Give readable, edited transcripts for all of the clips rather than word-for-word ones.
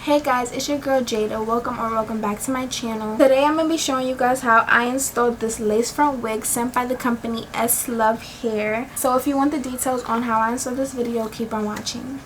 Hey guys, it's your girl Jada. Welcome back to my channel. Today I'm going to be showing you guys how I installed this lace front wig sent by the company Slovehair. So if you want the details on how I installed this video, keep on watching.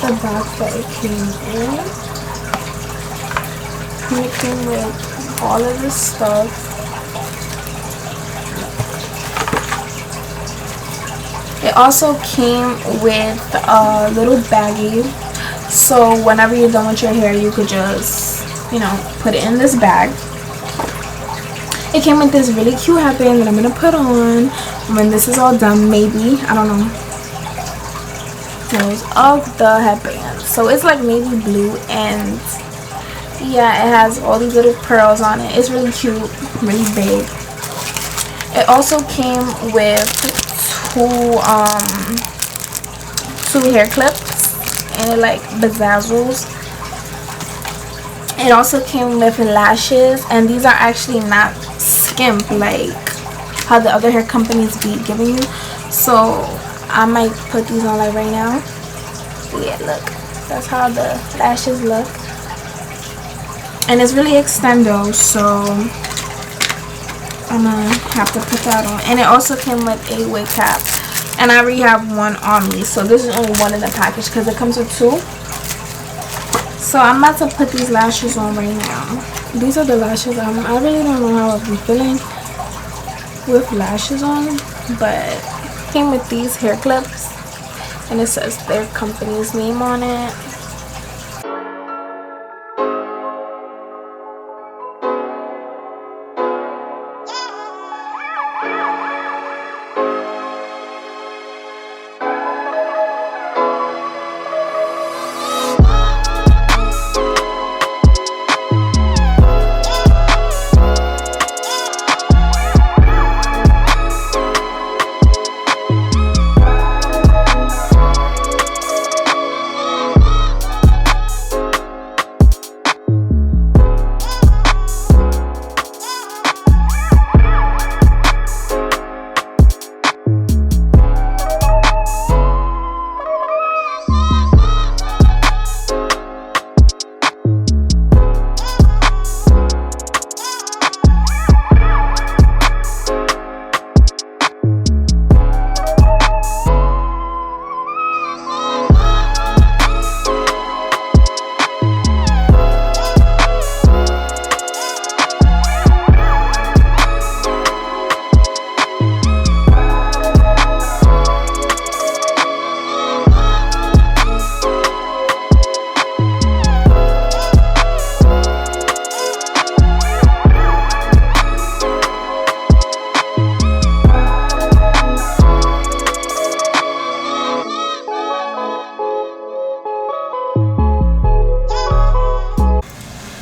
the box that it came in. And it came with all of this stuff. It also came with a little baggie, so whenever you're done with your hair, you could just, you know, put it in this bag. It came with this really cute headband that I'm gonna put on when this is all done, maybe. I don't know. Of the headband. So it's like navy blue, and yeah, it has all these little pearls on it. It's really cute, really big. It also came with two hair clips, and it like bedazzles. It also came with lashes, and these are actually not skimp like how the other hair companies be giving you. So I might put these on like right now. Yeah, look, that's how the lashes look, and it's really extendo, so I'm gonna have to put that on. And it also came with a wig cap, and I already have one on me, so this is only one in the package because it comes with two. So I'm about to put these lashes on right now. These are the lashes. I really don't know how I'll be feeling with lashes on, but it came with these hair clips, and it says their company's name on it.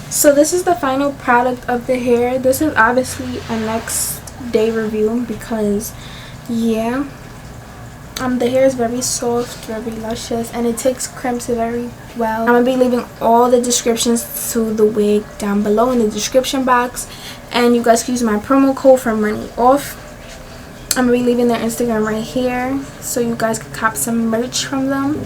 So this is the final product of the hair. This is obviously a next day review because yeah, the hair is very soft, very luscious, and it takes crimps very well. I'm gonna be leaving all the descriptions to the wig down below in the description box, and you guys can use my promo code for money off. I'm gonna be leaving their Instagram right here so you guys can cop some merch from them.